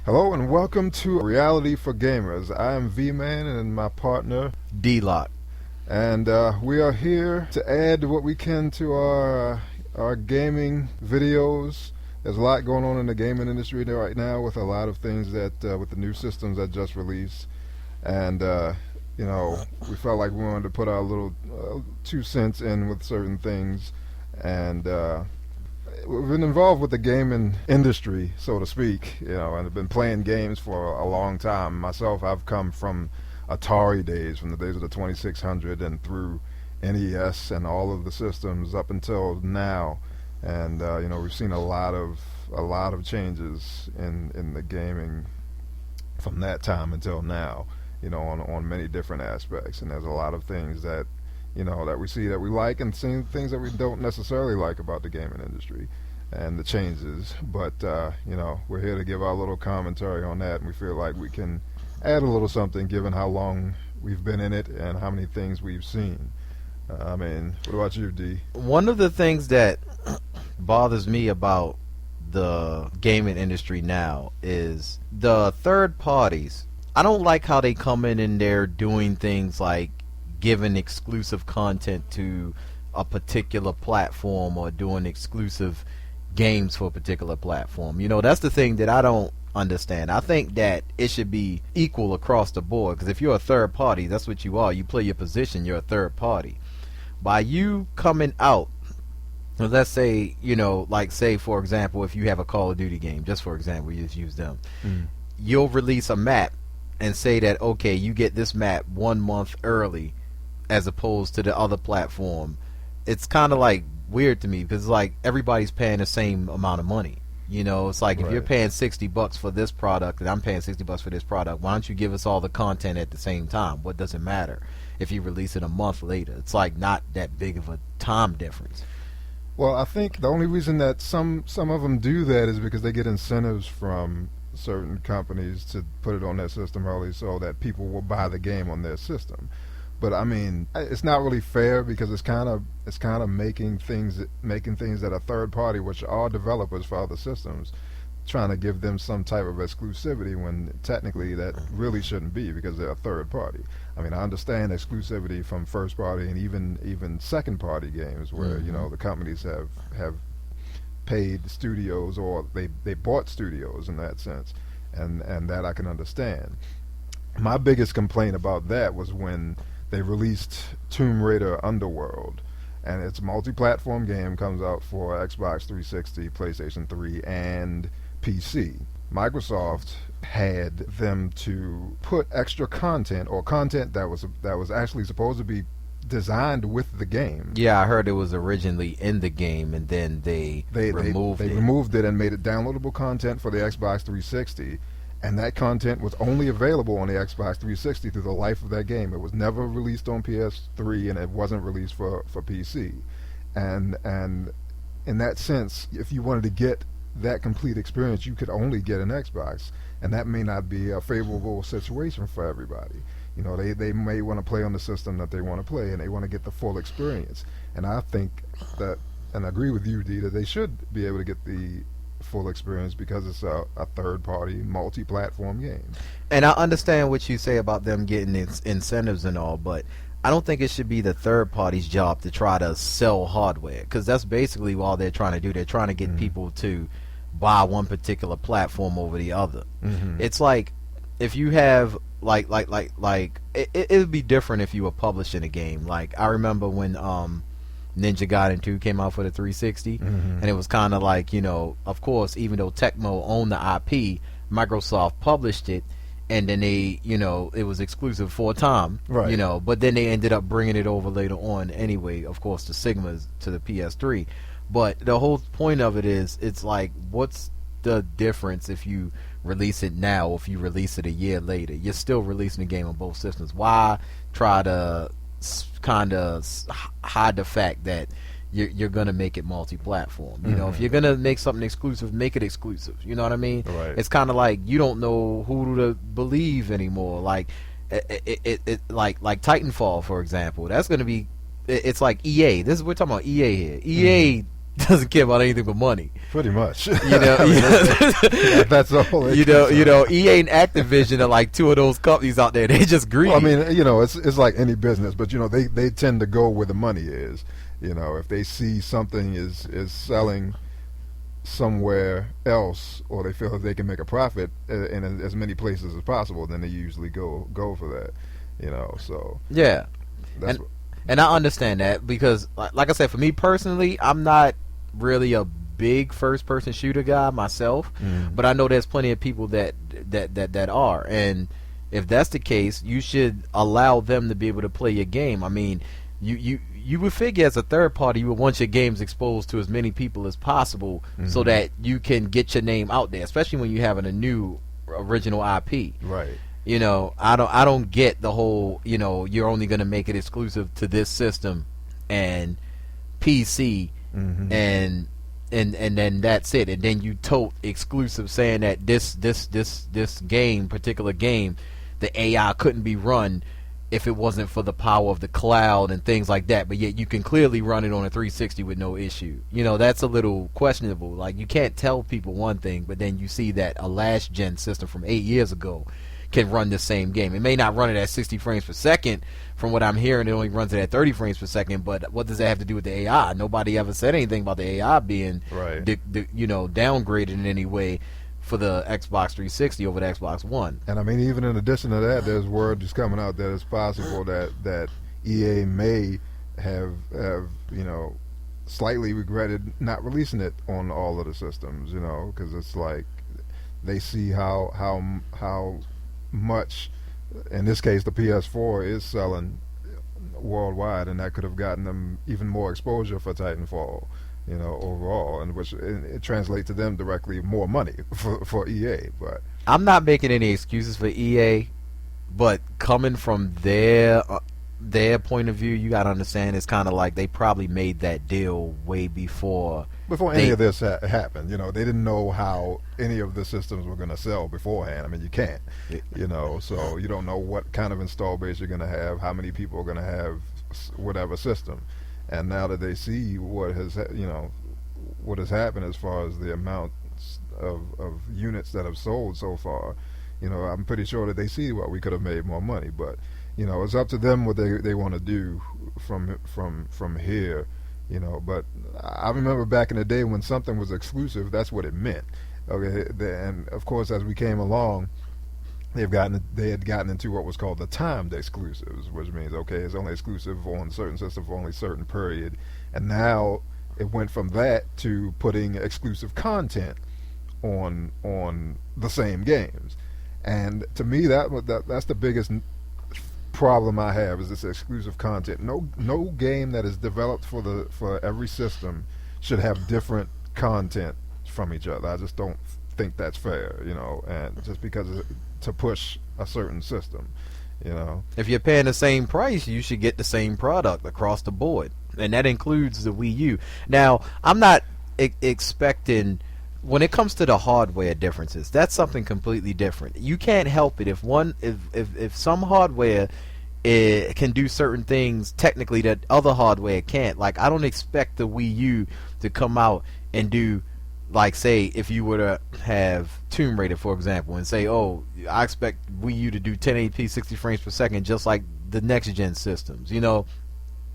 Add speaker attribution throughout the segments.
Speaker 1: Hello and welcome to Reality for Gamers. I am V-Man and my partner
Speaker 2: D-Lock.
Speaker 1: and we are here to add what we can to our gaming videos. There's a lot going on in the gaming industry right now with a lot of things that with the new systems that just released, and we felt like we wanted to put our little 2 cents in with certain things, and we've been involved with the gaming industry, so to speak, and I've been playing games for a long time. Myself, I've come from Atari days, from the days of the 2600 and through NES and all of the systems up until now. And we've seen a lot of changes in the gaming from that time until now, on many different aspects. And there's a lot of things that that we see that we like, and seeing things that we don't necessarily like about the gaming industry and the changes. But we're here to give our little commentary on that, and we feel like we can add a little something given how long we've been in it and how many things we've seen. What about you, D?
Speaker 2: One of the things that bothers me about the gaming industry now is the third parties. I don't like how they come in and they're doing things like giving exclusive content to a particular platform or doing exclusive games for a particular platform. That's the thing that I don't understand. I think that it should be equal across the board, because if you're a third party, that's what you are. You play your position, you're a third party. By you coming out, let's say, say for example, if you have a Call of Duty game, just for example, you just use them, you'll release a map and say that, okay, you get this map 1 month early as opposed to the other platform. It's kind of like weird to me, because like everybody's paying the same amount of money. It's like, if you're paying $60 for this product and I'm paying $60 for this product, why don't you give us all the content at the same time? What does it matter if you release it a month later? It's like not that big of a time difference.
Speaker 1: Well, I think the only reason that some of them do that is because they get incentives from certain companies to put it on their system early so that people will buy the game on their system. But I mean, it's not really fair, because it's kind of making things that a third party, which are developers for other systems, trying to give them some type of exclusivity when technically that really shouldn't be, because they're a third party. I mean, I understand exclusivity from first party and even second party games where the companies have paid studios, or they bought studios in that sense, and that I can understand. My biggest complaint about that was when they released Tomb Raider Underworld, and it's a multi-platform game, comes out for Xbox 360, PlayStation 3, and PC. Microsoft had them to put extra content, or content that was actually supposed to be designed with the game.
Speaker 2: Yeah, I heard it was originally in the game, and then they removed it.
Speaker 1: They removed it and made it downloadable content for the Xbox 360. And that content was only available on the Xbox 360 through the life of that game. It was never released on PS3, and it wasn't released for PC. And in that sense, if you wanted to get that complete experience, you could only get an Xbox, and that may not be a favorable situation for everybody. They may want to play on the system that they want to play, and they want to get the full experience. And I think that, and I agree with you, D, that they should be able to get the full experience, because it's a third party multi-platform game.
Speaker 2: And I understand what you say about them getting incentives and all, but I don't think it should be the third party's job to try to sell hardware, because that's basically all they're trying to do. They're trying to get people to buy one particular platform over the other. It's like, if you have like it would be different if you were publishing a game. Like, I remember when Ninja Gaiden 2 came out for the 360, and it was kind of like, of course, even though Tecmo owned the IP, Microsoft published it, and then they, it was exclusive for a time,
Speaker 1: right.
Speaker 2: But then they ended up bringing it over later on anyway, of course, the Sigmas to the PS3. But the whole point of it is, it's like, what's the difference if you release it now or if you release it a year later? You're still releasing the game on both systems. Why try to kind of hide the fact that you're gonna make it multi-platform? If you're gonna make something exclusive, make it exclusive. You know what I mean?
Speaker 1: Right.
Speaker 2: It's kind of like you don't know who to believe anymore. Like like Titanfall, for example. That's gonna be. It's like EA. We're talking about EA here. EA doesn't care about anything but money.
Speaker 1: Pretty much.
Speaker 2: You know,
Speaker 1: that's all.
Speaker 2: You know, EA and Activision are like two of those companies out there. They just greedy.
Speaker 1: Well, I mean, you know, it's like any business, but you know, they tend to go where the money is. You know, if they see something is selling somewhere else, or they feel that they can make a profit in as many places as possible, then they usually go for that. You know, so
Speaker 2: yeah.
Speaker 1: That's
Speaker 2: And I understand that because, like I said, for me personally, I'm not really a big first-person shooter guy myself, but I know there's plenty of people that are. And if that's the case, you should allow them to be able to play your game. I mean, you would figure as a third party, you would want your games exposed to as many people as possible, so that you can get your name out there, especially when you're having a new original IP.
Speaker 1: right.
Speaker 2: You know, I don't get the whole, you know, you're only going to make it exclusive to this system and PC, and then that's it. And then you tote exclusive, saying that this particular game, the AI couldn't be run if it wasn't for the power of the cloud and things like that. But yet you can clearly run it on a 360 with no issue. You know, that's a little questionable. Like, you can't tell people one thing, but then you see that a last gen system from 8 years ago can run the same game. It may not run it at 60 frames per second. From what I'm hearing, it only runs it at 30 frames per second. But what does that have to do with the AI? Nobody ever said anything about the AI being, you know, downgraded in any way for the Xbox 360 over the Xbox One.
Speaker 1: And I mean, even in addition to that, there's word just coming out that it's possible that EA may have you know, slightly regretted not releasing it on all of the systems. You know, because it's like they see how much, in this case, the PS4 is selling worldwide, and that could have gotten them even more exposure for Titanfall, you know, overall, and which it translates to them directly more money for EA. But
Speaker 2: I'm not making any excuses for EA, but coming from their point of view, you gotta understand, it's kind of like they probably made that deal way before
Speaker 1: any of this happened. You know, they didn't know how any of the systems were going to sell beforehand. I mean, you can't, you know, so you don't know what kind of install base you're going to have, how many people are going to have whatever system. And now that they see what has, you know, what has happened as far as the amount of units that have sold so far, you know, I'm pretty sure that they see what we could have made more money. But, you know, it's up to them what they want to do from here. You know, but I remember back in the day when something was exclusive, that's what it meant. Okay, and of course, as we came along, they had gotten into what was called the timed exclusives, which means, okay, it's only exclusive on certain systems for only certain period. And now it went from that to putting exclusive content on the same games. And to me, that's the biggest problem I have, is this exclusive content. No game that is developed for every system should have different content from each other. I just don't think that's fair, you know, and just because to push a certain system, you know.
Speaker 2: If you're paying the same price, you should get the same product across the board, and that includes the Wii U. Now, I'm not expecting, when it comes to the hardware differences, that's something completely different. You can't help it if some hardware can do certain things technically that other hardware can't. Like, I don't expect the Wii U to come out and do, like, say, if you were to have Tomb Raider, for example, and say, oh, I expect Wii U to do 1080p 60 frames per second just like the next gen systems. You know,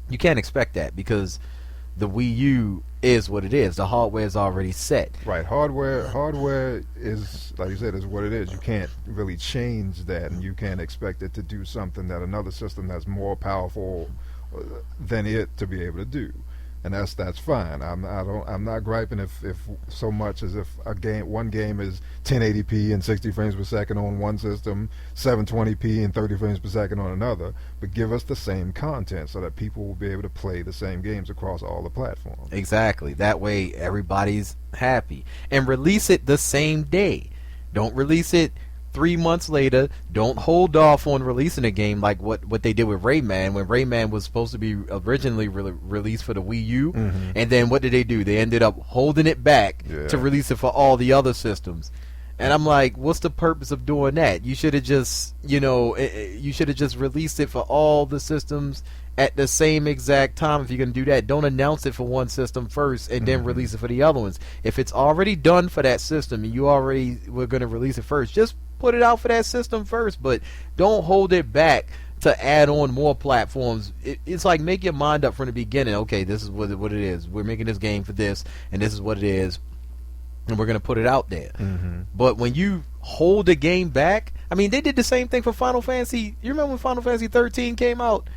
Speaker 2: you can't expect that because the Wii U is what it is. The hardware is already set.
Speaker 1: Right. Hardware is, like you said, is what it is. You can't really change that, and you can't expect it to do something that another system that's more powerful than it to be able to do. And that's fine. I'm not griping if so much as if one game is 1080p and 60 frames per second on one system, 720p and 30 frames per second on another, but give us the same content so that people will be able to play the same games across all the platforms.
Speaker 2: Exactly. That way everybody's happy. And release it the same day. Don't release it 3 months later. Don't hold off on releasing a game like what they did with Rayman, when Rayman was supposed to be originally released for the Wii U, and then what did they do? They ended up holding it back to release it for all the other systems. And I'm like, what's the purpose of doing that? You should have just, you should have just released it for all the systems at the same exact time. If you're going to do that, don't announce it for one system first and then release it for the other ones. If it's already done for that system and you already were going to release it first, just put it out for that system first, but don't hold it back to add on more platforms. It's like, make your mind up from the beginning. Okay, this is what it is. We're making this game for this, and this is what it is, and we're going to put it out there. But when you hold the game back, I mean, they did the same thing for Final Fantasy. You remember when Final Fantasy 13 came out?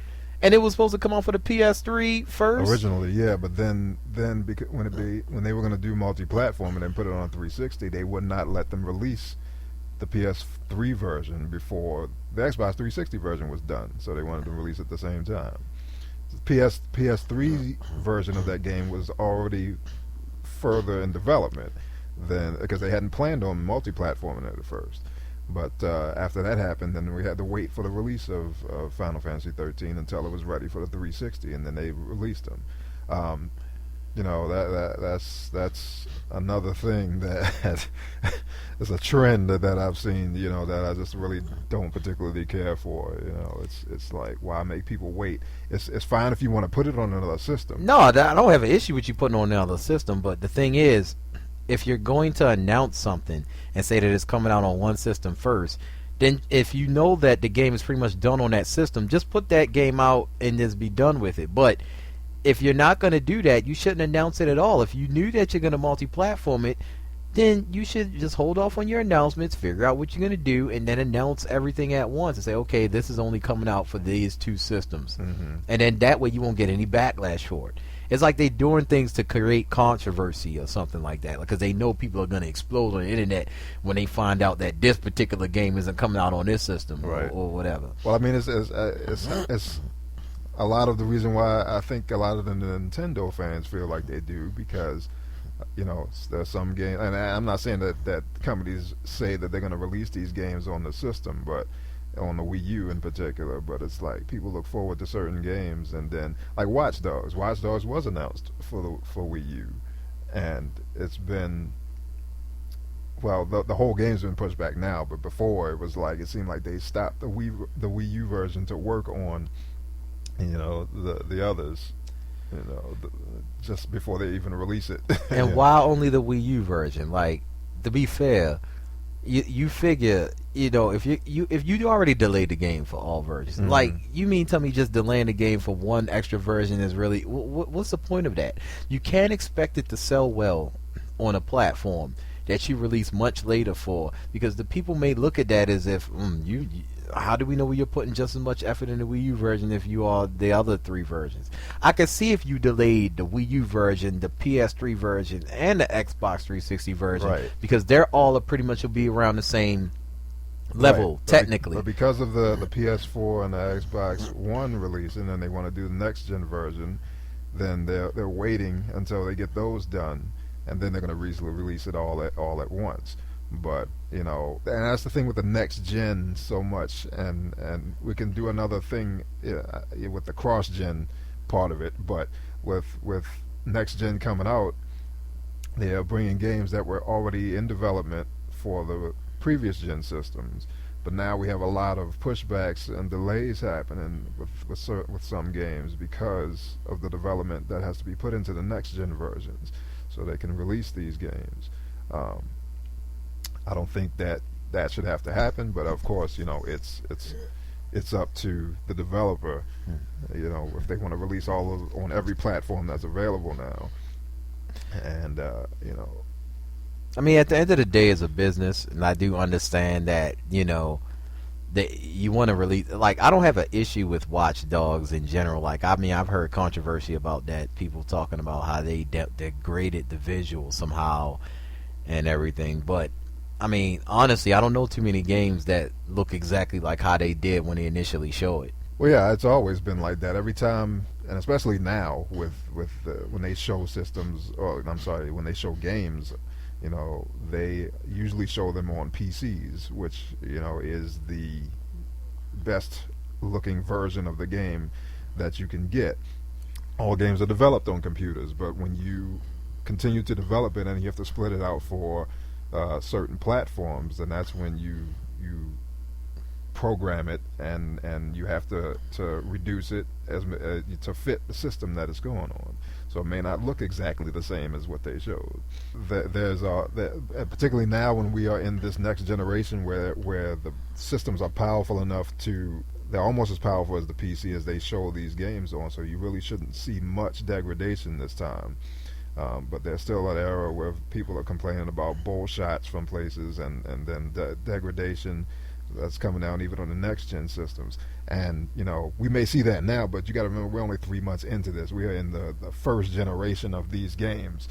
Speaker 2: And it was supposed to come out for the PS3 first?
Speaker 1: Originally, yeah, but then because when they were going to do multi-platform and then put it on 360, they would not let them release the PS3 version before the Xbox 360 version was done. So they wanted to release it at the same time. The PS3 version of that game was already further in development than, because they hadn't planned on multi-platforming it at first. But after that happened, then we had to wait for the release of Final Fantasy 13 until it was ready for the 360, and then they released them. That's another thing that is a trend that I've seen. That I just really don't particularly care for. It's like, why make people wait? It's fine if you want to put it on another system.
Speaker 2: No, I don't have an issue with you putting on another system, but the thing is, if you're going to announce something and say that it's coming out on one system first, then if you know that the game is pretty much done on that system, just put that game out and just be done with it. But if you're not going to do that, you shouldn't announce it at all. If you knew that you're going to multi-platform it, then you should just hold off on your announcements, figure out what you're going to do, and then announce everything at once and say, okay, this is only coming out for these two systems. And then that way you won't get any backlash for it. It's like they're doing things to create controversy or something like that, because they know people are going to explode on the internet when they find out that this particular game isn't coming out on this system,
Speaker 1: right,
Speaker 2: or whatever.
Speaker 1: Well, I mean, it's a lot of the reason why I think a lot of the Nintendo fans feel like they do, because there's some game, and I'm not saying that companies say that they're going to release these games on the system, but on the Wii U in particular, but it's like people look forward to certain games, and then like Watch Dogs was announced for Wii U, and it's been, well, the whole game's been pushed back now, but before it was like, it seemed like they stopped the Wii U version to work on the others, just before they even release it.
Speaker 2: And why only the Wii U version? Like, to be fair, you figure, if you already delayed the game for all versions, like, you mean tell me just delaying the game for one extra version is really, what's the point of that? You can't expect it to sell well on a platform that you release much later for, because the people may look at that as if how do we know you're putting just as much effort in the Wii U version if you are the other three versions? I could see if you delayed the Wii U version, the PS3 version, and the Xbox 360 version,
Speaker 1: right,
Speaker 2: because they're all pretty much will be around the same level, right, technically.
Speaker 1: But because of the PS4 and the Xbox One release, and then they want to do the next gen version, then they're waiting until they get those done, and then they're going to release it all at once. But and that's the thing with the next gen so much, and we can do another thing with the cross gen part of it. But with next gen coming out, they are bringing games that were already in development for the previous gen systems. But now we have a lot of pushbacks and delays happening with some games because of the development that has to be put into the next gen versions, so they can release these games. I don't think that should have to happen, but of course, it's up to the developer, if they want to release on every platform that's available now. And
Speaker 2: I mean, at the end of the day, it's a business, and I do understand that that you want to release. Like, I don't have an issue with Watch Dogs in general. Like, I mean, I've heard controversy about that, people talking about how they degraded the visual somehow and everything, but I mean, honestly, I don't know too many games that look exactly like how they did when they initially show it.
Speaker 1: Well, yeah, it's always been like that. Every time, and especially now with when they show systems, or I'm sorry, when they show games, they usually show them on PCs, which is the best looking version of the game that you can get. All games are developed on computers, but when you continue to develop it and you have to split it out for certain platforms, and that's when you program it, and you have to reduce it to fit the system that it's going on. So it may not look exactly the same as what they showed. Particularly now when we are in this next generation where the systems are powerful enough they're almost as powerful as the PC as they show these games on. So you really shouldn't see much degradation this time. But there's still an era where people are complaining about bull shots from places, and then degradation that's coming down even on the next gen systems. And we may see that now, but you got to remember, we're only 3 months into this. We are in the first generation of these games,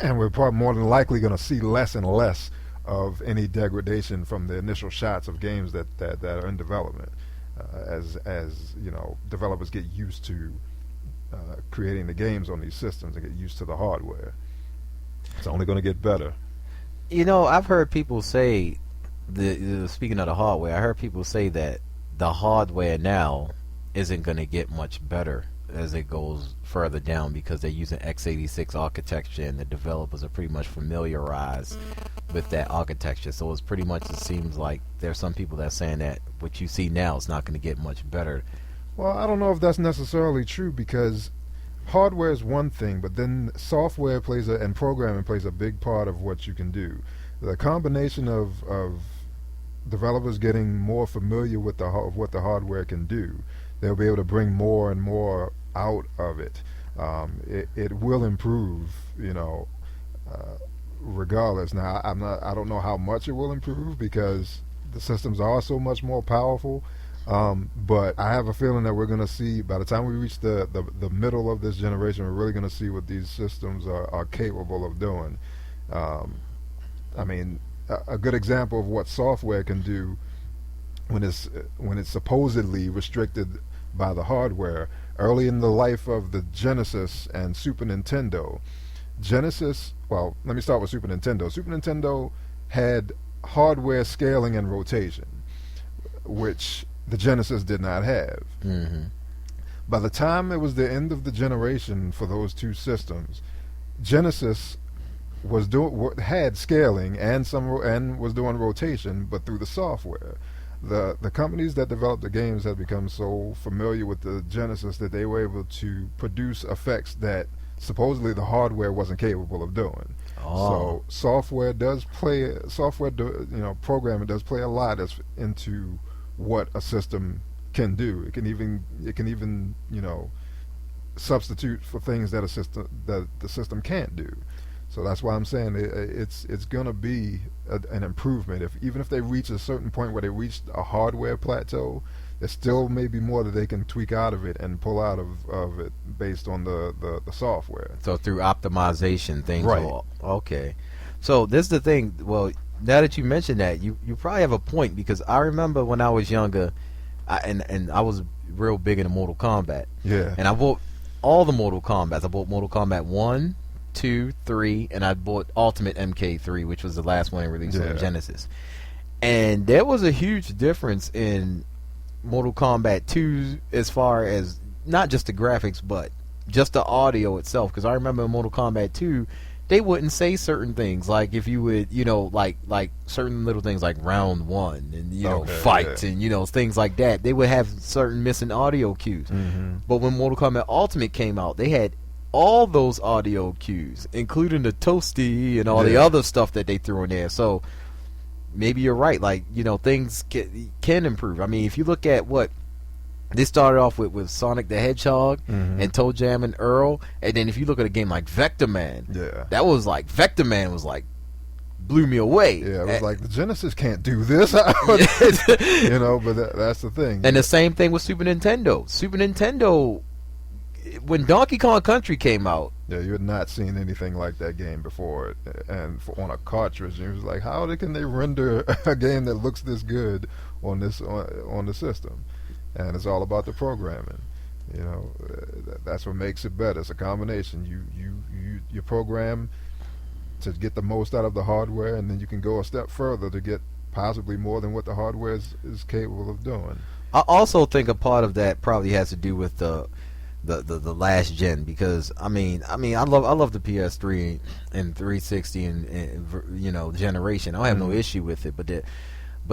Speaker 1: and we're probably more than likely going to see less and less of any degradation from the initial shots of games that are in development, as developers get used to creating the games on these systems and get used to the hardware. It's only going to get better.
Speaker 2: I've heard people say, speaking of the hardware, I heard people say that the hardware now isn't going to get much better as it goes further down because they're using x86 architecture, and the developers are pretty much familiarized with that architecture. So it's pretty much, it seems like there's some people that are saying that what you see now is not going to get much better.
Speaker 1: Well, I don't know if that's necessarily true, because hardware is one thing, but then software and programming plays a big part of what you can do. The combination of developers getting more familiar with what the hardware can do, they'll be able to bring more and more out of it. It will improve, regardless. Now, I don't know how much it will improve, because the systems are so much more powerful. But I have a feeling that we're going to see, by the time we reach the middle of this generation, we're really going to see what these systems are capable of doing. I mean, a good example of what software can do when it's supposedly restricted by the hardware. Early in the life of the Genesis and Super Nintendo, let me start with Super Nintendo. Super Nintendo had hardware scaling and rotation, which the Genesis did not have.
Speaker 2: Mm-hmm.
Speaker 1: By the time it was the end of the generation for those two systems, Genesis had scaling and was doing rotation, but through the software. The companies that developed the games had become so familiar with the Genesis that they were able to produce effects that supposedly the hardware wasn't capable of doing. So software programming does play a lot into what a system can do. It can even substitute for things that the system can't do. So that's why I'm saying it's going to be an improvement. Even if they reach a certain point where they reach a hardware plateau, there still may be more that they can tweak out of it and pull out of it based on the software.
Speaker 2: So through optimization, things
Speaker 1: right.
Speaker 2: Okay. So this is the thing. Well, now that you mentioned that, you probably have a point, because I remember when I was younger, and I was real big into Mortal Kombat.
Speaker 1: Yeah.
Speaker 2: And I bought all the Mortal Kombats. I bought Mortal Kombat 1, 2, 3, and I bought Ultimate MK3, which was the last one released on Genesis. And there was a huge difference in Mortal Kombat 2 as far as not just the graphics, but just the audio itself. Because I remember in Mortal Kombat 2, they wouldn't say certain things, like if you would, like certain little things like round one and fight and things like that. They would have certain missing audio cues.
Speaker 1: Mm-hmm.
Speaker 2: But when Mortal Kombat Ultimate came out, they had all those audio cues, including the toasty and all the other stuff that they threw in there. So maybe you're right. Like, things can improve. I mean, if you look at what they started off with Sonic the Hedgehog and Toe Jam and Earl, and then if you look at a game like Vector Man, that was like, Vector Man was like, blew me away.
Speaker 1: Yeah, it was like, the Genesis can't do this. But that's the thing.
Speaker 2: And the same thing with Super Nintendo. Super Nintendo, when Donkey Kong Country came out,
Speaker 1: you had not seen anything like that game before, and on a cartridge. And it was like, how can they render a game that looks this good on the system? And it's all about the programming. That's what makes it better. It's a combination. You program to get the most out of the hardware, and then you can go a step further to get possibly more than what the hardware is capable of doing.
Speaker 2: I also think a part of that probably has to do with the last gen, because I love the PS3 and 360 and generation. I don't have no issue with it, but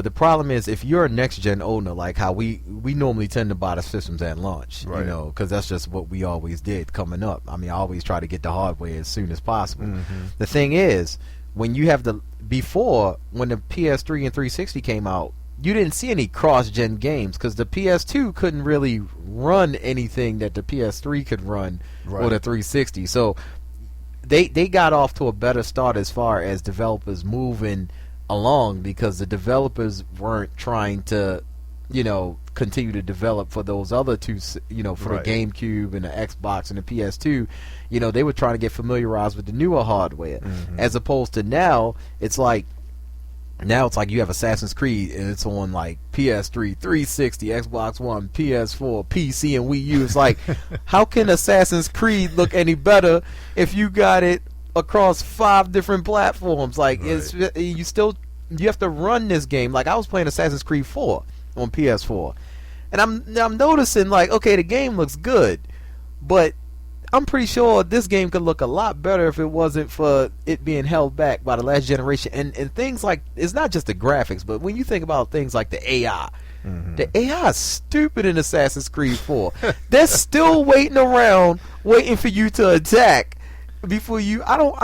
Speaker 2: the problem is, if you're a next gen owner, like how we normally tend to buy the systems at launch,
Speaker 1: right,
Speaker 2: because that's just what we always did coming up. I always try to get the hardware as soon as possible. The thing is, when you have when the PS3 and 360 came out, you didn't see any cross-gen games because the PS2 couldn't really run anything that the PS3 could run, or the 360. So they got off to a better start as far as developers moving along, because the developers weren't trying to continue to develop for those other two, for the GameCube and the Xbox and the PS2. They were trying to get familiarized with the newer hardware, as opposed to now it's like you have Assassin's Creed and it's on like PS3, 360, Xbox One, PS4, PC, and Wii U. It's like, how can Assassin's Creed look any better if you got it across 5 different platforms? Like, you have to run this game. Like, I was playing Assassin's Creed 4 on PS4, and I'm noticing, like, okay, the game looks good, but I'm pretty sure this game could look a lot better if it wasn't for it being held back by the last generation. And things like, it's not just the graphics, but when you think about things like the AI, the AI is stupid in Assassin's Creed 4. They're still waiting around, waiting for you to attack before you. I don't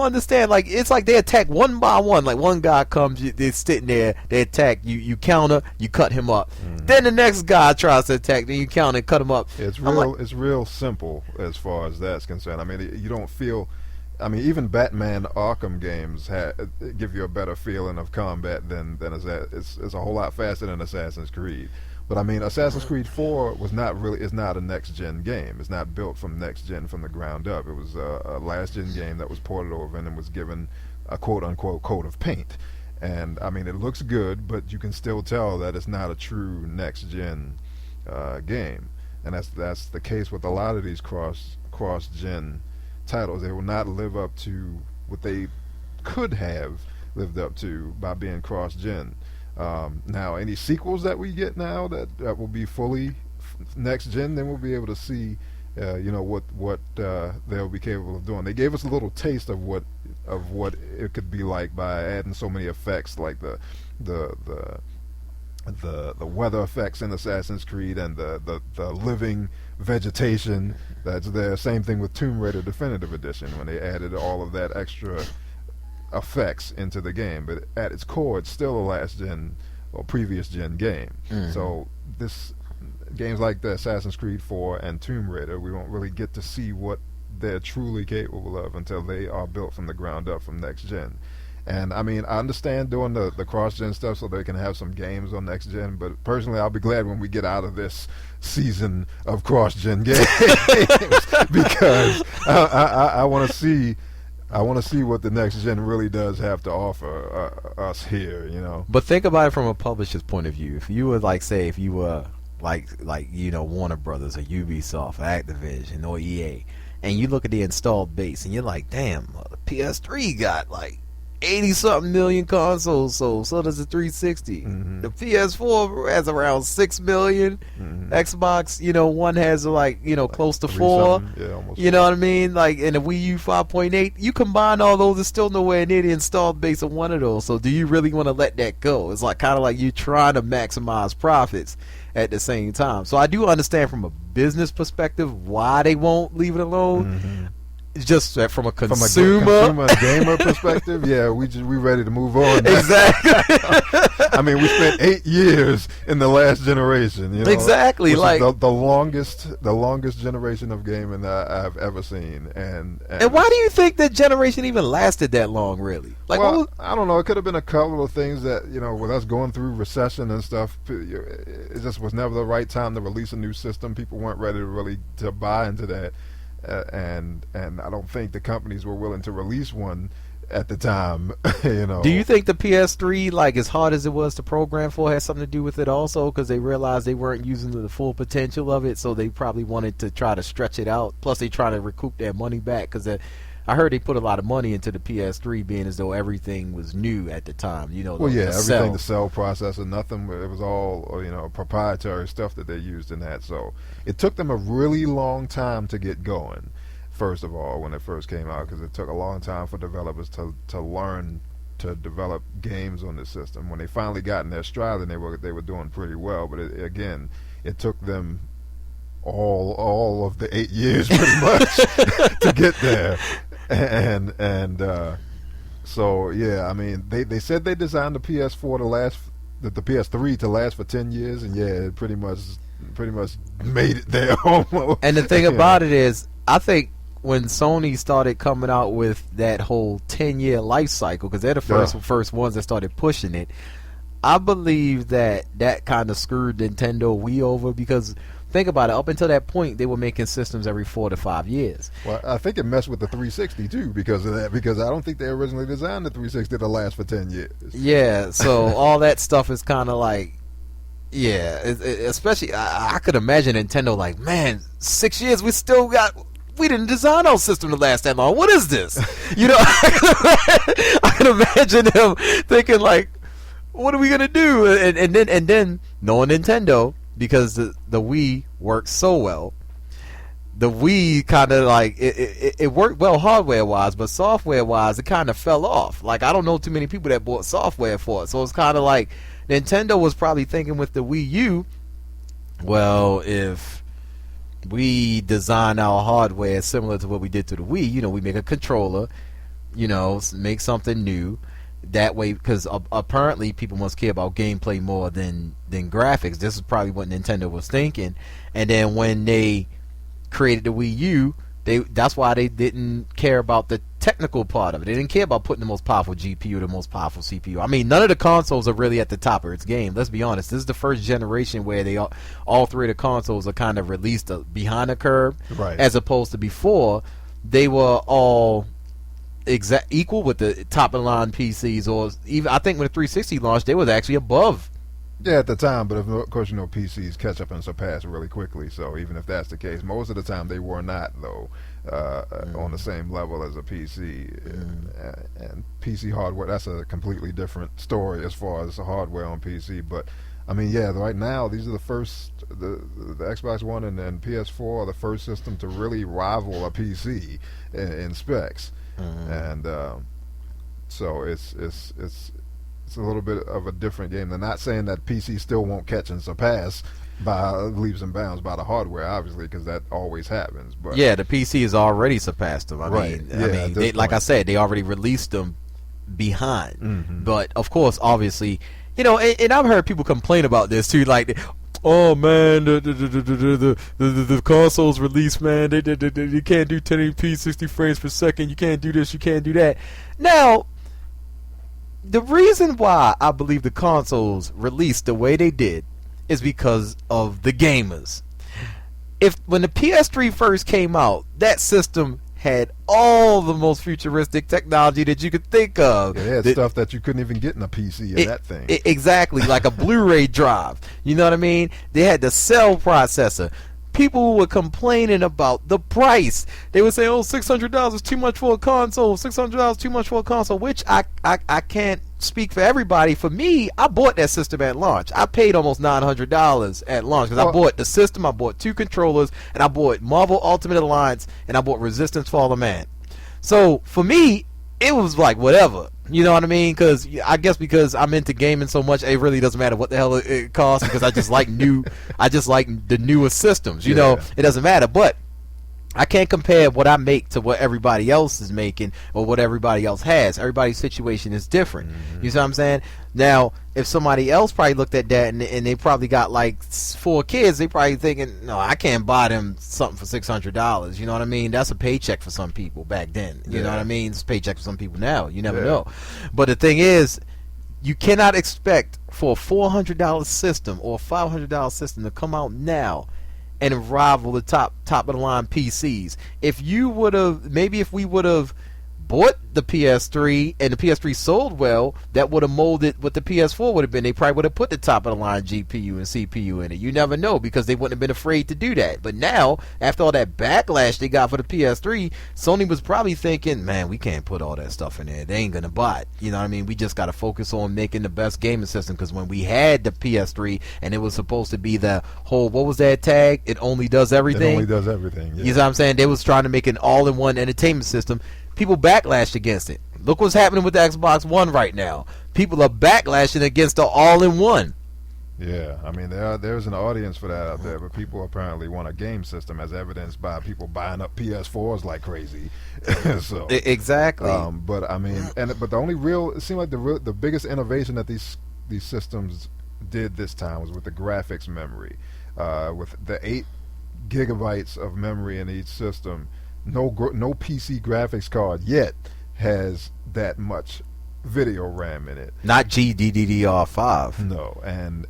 Speaker 2: understand. Like, it's like they attack one by one. Like, one guy comes, they're sitting there, they attack you, you counter, you cut him up. Then the next guy tries to attack, then you counter and cut him up.
Speaker 1: It's real simple as far as that's concerned. You don't feel. Even Batman Arkham games give you a better feeling of combat than it's a whole lot faster than Assassin's Creed. But Assassin's Creed 4 is not a next-gen game. It's not built from next-gen from the ground up. It was a last-gen game that was ported over and was given a quote-unquote coat of paint. And, it looks good, but you can still tell that it's not a true next-gen game. And that's the case with a lot of these cross-gen titles. They will not live up to what they could have lived up to by being cross-gen. Now, any sequels that we get now that will be fully next gen, then we'll be able to see, what they'll be capable of doing. They gave us a little taste of what it could be like by adding so many effects, like the weather effects in Assassin's Creed and the living vegetation that's there. Same thing with Tomb Raider Definitive Edition, when they added all of that extra effects into the game. But at its core, it's still a last gen or previous gen game. So games like the Assassin's Creed 4 and Tomb Raider, we won't really get to see what they're truly capable of until they are built from the ground up from next gen. And I understand doing the cross-gen stuff so they can have some games on next-gen, but personally I'll be glad when we get out of this season of cross-gen games because I want to see what the next-gen really does have to offer us here,
Speaker 2: But think about it from a publisher's point of view. If you were Warner Brothers or Ubisoft or Activision or EA, and you look at the installed base and you're like, damn, the PS3 got like 80-something million consoles sold. So does the 360. The PS4 has around 6 million. Xbox, one has close to 4.
Speaker 1: Yeah, almost.
Speaker 2: You know what I mean? Like, and the Wii U 5.8. You combine all those, it's still nowhere near the installed base of one of those. So do you really want to let that go? It's like kind of like you trying to maximize profits at the same time. So I do understand from a business perspective why they won't leave it alone. It's just that from a consumer
Speaker 1: gamer perspective, yeah, we ready to move on.
Speaker 2: Exactly.
Speaker 1: We spent 8 years in the last generation.
Speaker 2: Exactly,
Speaker 1: like the longest generation of gaming that I've ever seen. And
Speaker 2: why do you think that generation even lasted that long? Really? Like,
Speaker 1: I don't know. It could have been a couple of things that with us going through recession and stuff. It just was never the right time to release a new system. People weren't ready to buy into that. And I don't think the companies were willing to release one at the time. Do
Speaker 2: you think the PS3, like as hard as it was to program for, has something to do with it also? Because they realized they weren't using the full potential of it, so they probably wanted to try to stretch it out. Plus, they try to recoup their money back because I heard they put a lot of money into the PS3, being as though everything was new at the time.
Speaker 1: Well, yeah, everything, the cell processor, nothing. It was all proprietary stuff that they used in that. So it took them a really long time to get going. First of all, when it first came out, because it took a long time for developers to learn to develop games on the system. When they finally got in their stride, and they were doing pretty well. But it took them all of the 8 years pretty much to get there. And so yeah, I mean they said they designed the PS4 to last, the PS3 to last for 10 years, and yeah, it pretty much made it there almost.
Speaker 2: And the thing about it is, I think when Sony started coming out with that whole 10-year life cycle, because they're the first ones that started pushing it, I believe that kind of screwed Nintendo Wii over, because think about it, up until that point they were making systems every 4 to 5 years.
Speaker 1: Well, I think it messed with the 360 too because of that, because I don't think they originally designed the 360 to last for 10 years.
Speaker 2: Yeah, so all that stuff is kind of like, yeah, especially I could imagine Nintendo like, man, 6 years we didn't design our system to last that long. What is this? I can imagine them thinking like, what are we gonna do? And then knowing Nintendo, because the Wii works so well, the Wii kind of like it worked well hardware wise, but software wise it kind of fell off. Like, I don't know too many people that bought software for it, so it's kind of like Nintendo was probably thinking with the Wii U, well, if we design our hardware similar to what we did to the Wii, we make a controller, make something new. That way, because apparently people must care about gameplay more than graphics. This is probably what Nintendo was thinking. And then when they created the Wii U, that's why they didn't care about the technical part of it. They didn't care about putting the most powerful GPU, the most powerful CPU. I mean, none of the consoles are really at the top of its game. Let's be honest. This is the first generation where all three of the consoles are kind of released behind the curve,
Speaker 1: right? As
Speaker 2: opposed to before, they were all equal with the top of the line PCs, or even I think when the 360 launched, they was actually above.
Speaker 1: Yeah, at the time, but of course, PCs catch up and surpass really quickly. So even if that's the case, most of the time they were not, though, on the same level as a PC. And PC hardware, that's a completely different story as far as the hardware on PC. But I mean, yeah, right now these are the first, the Xbox One and PS4 are the first system to really rival a PC in specs. And so it's a little bit of a different game. They're not saying that PC still won't catch and surpass by leaps and bounds by the hardware, obviously, because that always happens. But
Speaker 2: yeah, the PC has already surpassed them. I mean, like I said, they already released them behind. But of course, obviously, and I've heard people complain about this too, like, oh man, the consoles release, man, they can't do 1080p 60 frames per second. You can't do this, you can't do that. Now, the reason why I believe the consoles released the way they did is because of the gamers. When the PS3 first came out, that system had all the most futuristic technology that you could think of.
Speaker 1: It had stuff that you couldn't even get in a PC in that thing.
Speaker 2: Exactly, like a Blu-ray drive. You know what I mean? They had the cell processor. People were complaining about the price. They would say, "Oh, $600 is too much for a console. $600 too much for a console," which I can't speak for everybody. For me, I bought that system at launch. I paid almost $900 at launch because I bought the system, I bought 2 controllers, and I bought Marvel Ultimate Alliance, and I bought Resistance Fallen Man. So for me, it was like whatever. You know what I mean? Because I guess because I'm into gaming so much, it really doesn't matter what the hell it costs, because I just like the newest systems. You know, it doesn't matter. But I can't compare what I make to what everybody else is making or what everybody else has. Everybody's situation is different. You see what I'm saying? Now, if somebody else probably looked at that and they probably got like 4 kids, they probably thinking, no, I can't buy them something for $600. You know what I mean? That's a paycheck for some people back then. You know what I mean? It's a paycheck for some people now. You never know. But the thing is, you cannot expect for a $400 system or a $500 system to come out now and rival the top of the line PCs. If we would have bought the PS3 and the PS3 sold well, that would have molded what the PS4 would have been. They probably would have put the top of the line GPU and CPU in it. You never know, because they wouldn't have been afraid to do that. But now, after all that backlash they got for the PS3, Sony was probably thinking, man, we can't put all that stuff in there. They ain't gonna buy it. You know what I mean? We just gotta focus on making the best gaming system, because when we had the PS3 and it was supposed to be the whole, what was that tag? It only does everything.
Speaker 1: It only does everything. Yeah.
Speaker 2: You know what I'm saying? They was trying to make an all-in-one entertainment system. People backlashed against it. Look what's happening with the Xbox One right now. People are backlashing against the all-in-one.
Speaker 1: Yeah, I mean there's an audience for that out there, but people apparently want a game system, as evidenced by people buying up PS4s like crazy. So
Speaker 2: exactly.
Speaker 1: But I mean, but the only real, it seemed like the biggest innovation that these systems did this time was with the graphics memory, with the 8 gigabytes of memory in each system. No PC graphics card yet has that much video RAM in it.
Speaker 2: Not GDDR5.
Speaker 1: No, and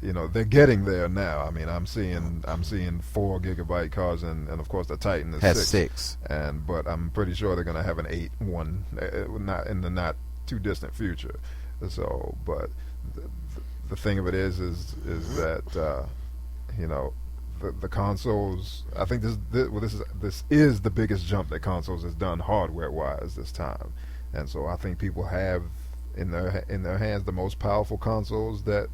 Speaker 1: you know, they're getting there now. I mean, I'm seeing 4 gigabyte cards, and of course the Titan
Speaker 2: has
Speaker 1: 6. But I'm pretty sure they're gonna have an 8 one, not in the not too distant future. So, but the thing of it is that you know, the consoles, I think this is the biggest jump that consoles has done hardware wise this time, and so I think people have in their hands the most powerful consoles that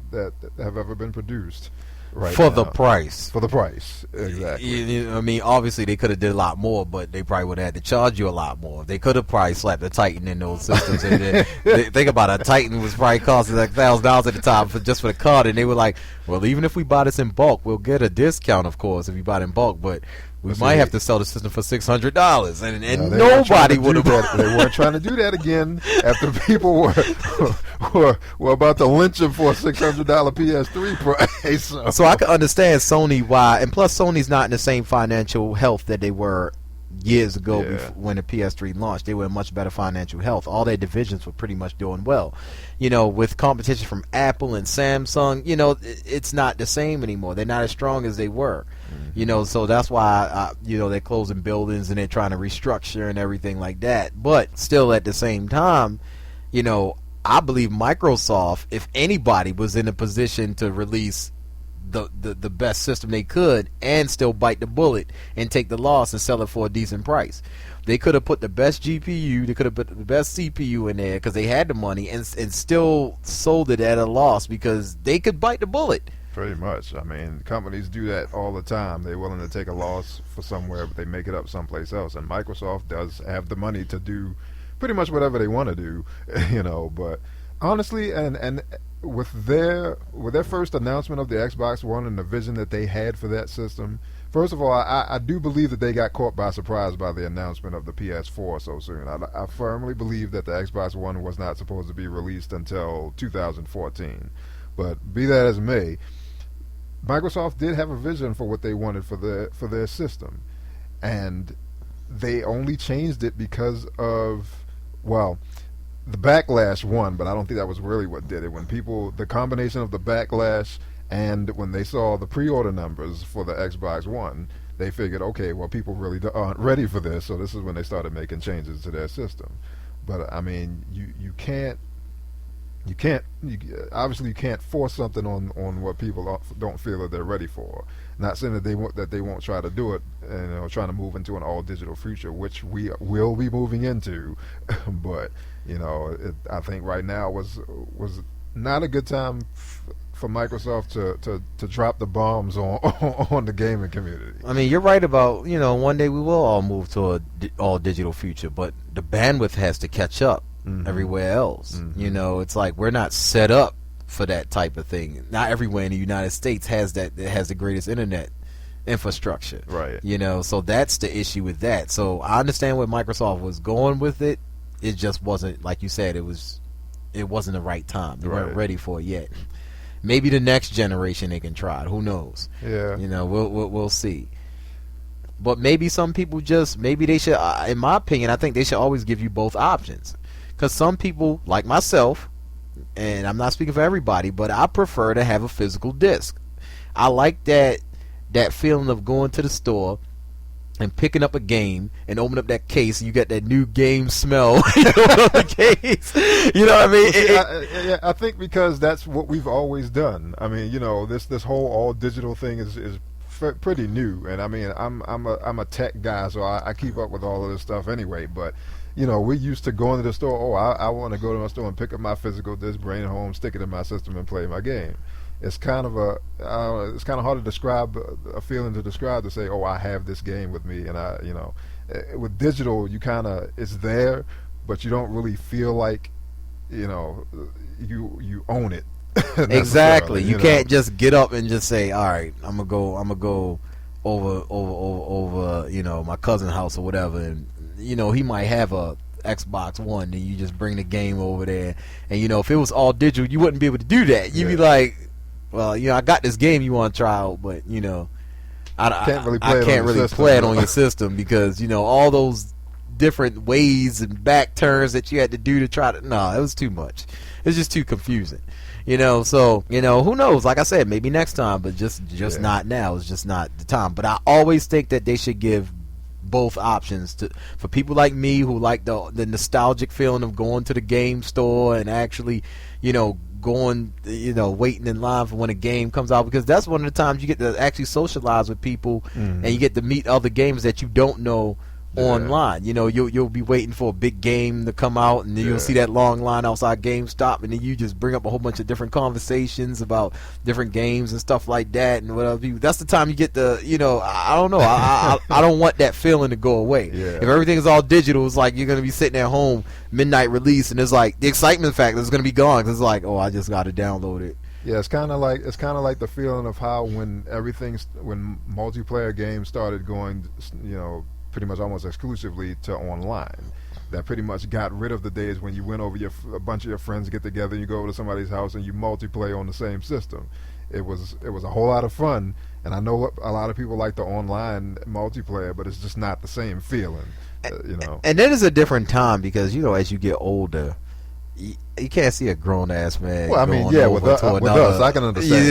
Speaker 1: have ever been produced. Right
Speaker 2: for
Speaker 1: now.
Speaker 2: the price.
Speaker 1: For the price, exactly.
Speaker 2: I mean, obviously they could have did a lot more, but they probably would have had to charge you a lot more. They could have probably slapped the Titan in those systems. And then, think about it, a Titan was probably costing like $1,000 at the time just for the card, and they were like, well, even if we buy this in bulk, we'll get a discount, of course, if we buy it in bulk, but we might have to sell the system for $600, and
Speaker 1: no,
Speaker 2: nobody would have.
Speaker 1: They weren't trying to do that again after people were about to lynch them for a $600 PS3 price.
Speaker 2: So I can understand Sony why, and plus Sony's not in the same financial health that they were years ago when the PS3 launched. They were in much better financial health. All their divisions were pretty much doing well. You know, with competition from Apple and Samsung, you know, it's not the same anymore. They're not as strong as they were. You know, so that's why, you know, they're closing buildings and they're trying to restructure and everything like that. But still, at the same time, you know, I believe Microsoft, if anybody was in a position to release the best system they could and still bite the bullet and take the loss and sell it for a decent price, they could have put the best GPU, they could have put the best CPU in there because they had the money, and still sold it at a loss because they could bite the bullet.
Speaker 1: Pretty much. I mean, companies do that all the time. They're willing to take a loss for somewhere, but they make it up someplace else. And Microsoft does have the money to do pretty much whatever they want to do, you know. But honestly, and with their first announcement of the Xbox One and the vision that they had for that system, first of all, I do believe that they got caught by surprise by the announcement of the PS4 so soon. I firmly believe that the Xbox One was not supposed to be released until 2014. But be that as it may, Microsoft did have a vision for what they wanted for their system, and they only changed it because of, well, the backlash won, but I don't think that was really what did it. When the combination of the backlash and when they saw the pre-order numbers for the Xbox One, they figured, okay, well, people really aren't ready for this, so this is when they started making changes to their system. But I mean, you can't obviously you can't force something on what people don't feel that they're ready for. Not saying that they won't try to do it, you know, trying to move into an all digital future, which we will be moving into. But you know, I think right now was not a good time for Microsoft to drop the bombs on the gaming community.
Speaker 2: I mean, you're right about, you know, one day we will all move to a all digital future, but the bandwidth has to catch up. Everywhere else, you know, it's like we're not set up for that type of thing. Not everywhere in the United States has the greatest internet infrastructure,
Speaker 1: right?
Speaker 2: You know, so that's the issue with that. So I understand where Microsoft was going with it. It just wasn't, like you said, it wasn't the right time. They weren't ready for it yet. Maybe the next generation they can try it. Who knows?
Speaker 1: Yeah,
Speaker 2: you know, we'll see. But maybe some people maybe they should, in my opinion, I think they should always give you both options. Because some people, like myself, and I'm not speaking for everybody, but I prefer to have a physical disc. I like that feeling of going to the store and picking up a game and open up that case, and you got that new game smell. You know, the case. You know what I mean?
Speaker 1: Well, see, I think because that's what we've always done. I mean, you know, this whole all digital thing is pretty new, and I mean, I'm a tech guy, so I keep up with all of this stuff anyway. But you know, we used to go into the store. Oh, I want to go to my store and pick up my physical disc, bring it home, stick it in my system, and play my game. It's kind of it's kind of hard to describe, a feeling to describe, to say, oh, I have this game with me. And you know, with digital, you kind of, it's there, but you don't really feel like, you know, you own it.
Speaker 2: Exactly. You
Speaker 1: know?
Speaker 2: can't just get up and just say, all right, I'm gonna go over, you know, my cousin's house or whatever, and you know, he might have a Xbox One, and you just bring the game over there. And you know, if it was all digital, you wouldn't be able to do that. You'd be like, well, you know, I got this game you want to try out, but you know, I can't really play it on your system because you know all those different ways and back turns that you had to do to try to. No, it was too much. It's just too confusing. You know, so you know, who knows? Like I said, maybe next time, but just not now. It's just not the time. But I always think that they should give both options for people like me who like the nostalgic feeling of going to the game store and actually, you know, going, you know, waiting in line for when a game comes out, because that's one of the times you get to actually socialize with people, and you get to meet other games that you don't know online. You know, you'll be waiting for a big game to come out, and then you'll see that long line outside GameStop, and then you just bring up a whole bunch of different conversations about different games and stuff like that, and whatever. That's the time you get the, you know, I don't know, I don't want that feeling to go away. If everything is all digital, it's like you're gonna be sitting at home, midnight release, and it's like the excitement factor is gonna be gone, because it's like, oh, I just got to download it.
Speaker 1: Yeah, it's kind of like the feeling of how when multiplayer games started going, you know, pretty much almost exclusively to online. That pretty much got rid of the days when you went over a bunch of your friends get together and you go over to somebody's house and you multiplayer on the same system. It was a whole lot of fun, and I know a lot of people like the online multiplayer, but it's just not the same feeling, you know.
Speaker 2: And then it's a different time because, you know, as you get older, you can't see a grown ass man.
Speaker 1: Well, I mean, yeah, with us, I can understand.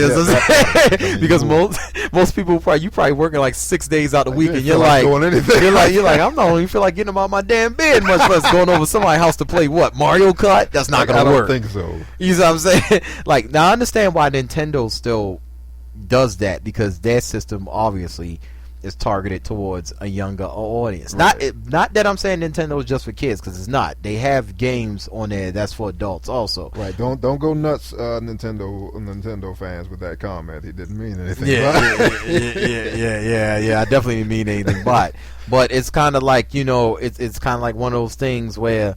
Speaker 2: Yeah, because most people you probably working like 6 days out the week, and you're like
Speaker 1: doing anything.
Speaker 2: You're like, I'm not even feel like getting them out my damn bed, much less going over somebody's house to play what, Mario Kart. That's not gonna work.
Speaker 1: I don't think so.
Speaker 2: You know what I'm saying? Like, now I understand why Nintendo still does that, because their system obviously is targeted towards a younger audience.
Speaker 1: Right.
Speaker 2: Not that I'm saying Nintendo is just for kids, because it's not. They have games on there that's for adults also.
Speaker 1: Right. Don't go nuts, Nintendo fans, with that comment. He didn't mean anything.
Speaker 2: Yeah. I definitely didn't mean anything. But it's kind of like, you know, it's kind of like one of those things where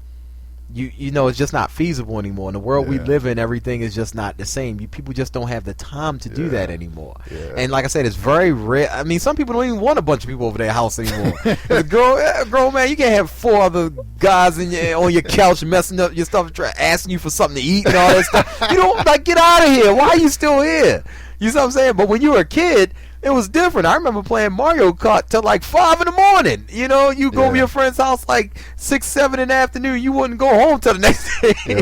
Speaker 2: you know, it's just not feasible anymore. In the world we live in, everything is just not the same. People just don't have the time to do that anymore. And like I said, it's very rare. I mean, some people don't even want a bunch of people over their house anymore. Grown man, you can't have 4 other guys on your couch messing up your stuff, asking you for something to eat and all that stuff. You don't, like, get out of here. Why are you still here? You know what I'm saying? But when you were a kid, it was different. I remember playing Mario Kart till like 5 in the morning. You know, you go to your friend's house like 6, 7 in the afternoon. You wouldn't go home till the next day.
Speaker 1: Yeah,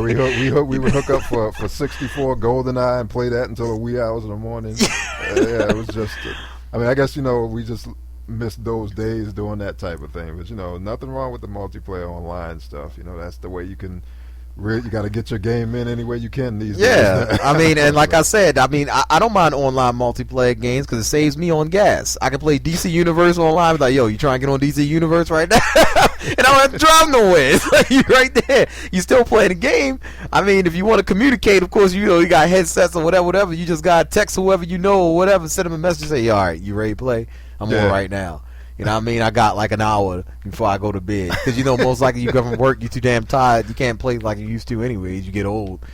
Speaker 1: we would hook up for 64 GoldenEye and play that until the wee hours in the morning. Yeah, it was just. I mean, I guess, you know, we just missed those days doing that type of thing. But, you know, nothing wrong with the multiplayer online stuff. You know, that's the way you can. You got to get your game in any way you can these days.
Speaker 2: Yeah, I mean, and like I said, I mean, I don't mind online multiplayer games because it saves me on gas. I can play DC Universe online. Like, yo, you trying to get on DC Universe right now? And I don't have to drive nowhere. It's like, you right there. You still playing the game. I mean, if you want to communicate, of course, you know, you got headsets or whatever. You just got to text whoever you know or whatever, send them a message, say, all right, you ready to play? I'm on right now. You know what I mean? I got like an hour before I go to bed. Because, you know, most likely you come from work, you're too damn tired. You can't play like you used to anyways. You get old.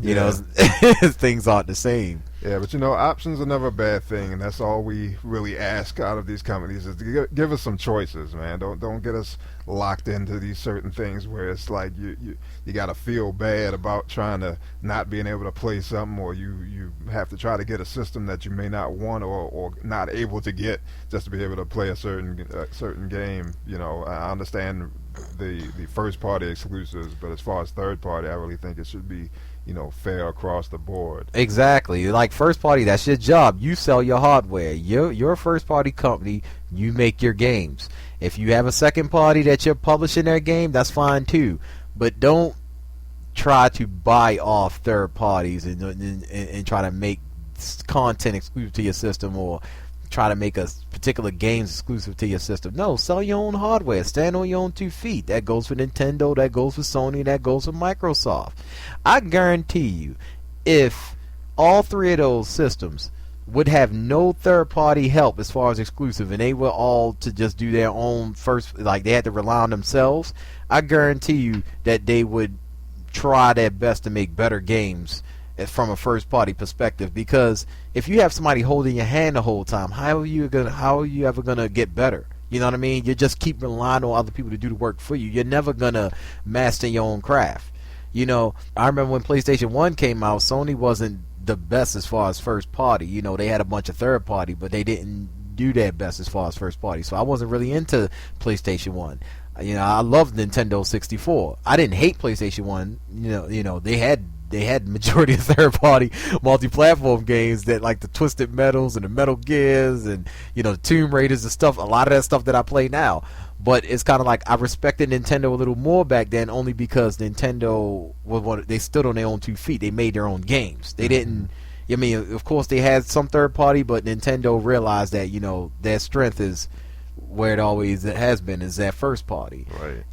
Speaker 2: You know, things aren't the same.
Speaker 1: Yeah, but, you know, options are never a bad thing, and that's all we really ask out of these companies is to give us some choices, man. Don't get us locked into these certain things where it's like you got to feel bad about trying to not being able to play something, or you have to try to get a system that you may not want or not able to get just to be able to play a certain game. You know, I understand the first party exclusives, but as far as third party, I really think it should be fair across the board.
Speaker 2: Exactly. Like first party, that's your job. You sell your hardware. You're a first party company. You make your games. If you have a second party that you're publishing their game, that's fine too. But don't try to buy off third parties and try to make content exclusive to your system, or try to make a particular games exclusive to your system. No, sell your own hardware. Stand on your own 2 feet. That goes for Nintendo, that goes for Sony, that goes for Microsoft. I guarantee you, if all three of those systems would have no third party help as far as exclusive, and they were all to just do their own first, like they had to rely on themselves, I guarantee you that they would try their best to make better games from a first party perspective. Because if you have somebody holding your hand the whole time, how are you ever gonna get better? You know what I mean? You just keep relying on other people to do the work for you. You're never gonna master your own craft. I remember when PlayStation 1 came out, Sony wasn't the best as far as first party. They had a bunch of third party, but they didn't do their best as far as first party. So I wasn't really into PlayStation 1. I loved Nintendo 64. I didn't hate PlayStation 1. They had majority of third party multi-platform games, that like the Twisted Metals and the Metal Gears and the Tomb Raiders and stuff. A lot of that stuff that I play now. But it's kind of like I respected Nintendo a little more back then, only because Nintendo they stood on their own 2 feet. They made their own games. They didn't. I mean, of course they had some third party, but Nintendo realized that their strength is where it always has been, is that first party.
Speaker 1: Right.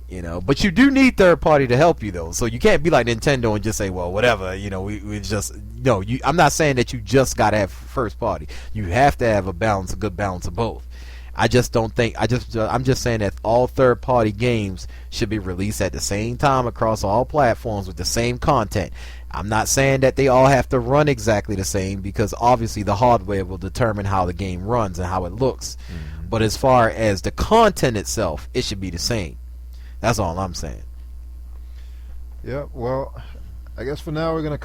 Speaker 2: But you do need third party to help you though. So you can't be like Nintendo and just say, well, whatever. We just no. I'm not saying that you just gotta have first party. You have to have a good balance of both. I just don't think. I'm just saying that all third party games should be released at the same time across all platforms with the same content. I'm not saying that they all have to run exactly the same, because obviously the hardware will determine how the game runs and how it looks. Mm-hmm. But as far as the content itself, it should be the same. That's all I'm saying.
Speaker 1: Yeah. Well, I guess for now we're gonna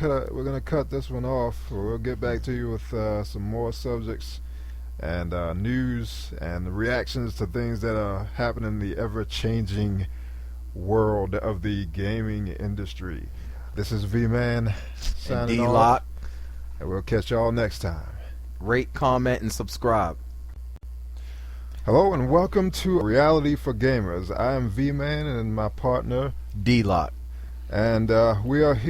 Speaker 1: cut this one off. We'll get back to you with some more subjects and news and reactions to things that are happening in the ever-changing world of the gaming industry. This is V-Man signing off,
Speaker 2: D-Lock.
Speaker 1: and we'll catch y'all next time.
Speaker 2: Rate, comment, and subscribe.
Speaker 1: Hello and welcome to Reality for Gamers. I am V-Man and my partner
Speaker 2: D-Lock.
Speaker 1: and we are here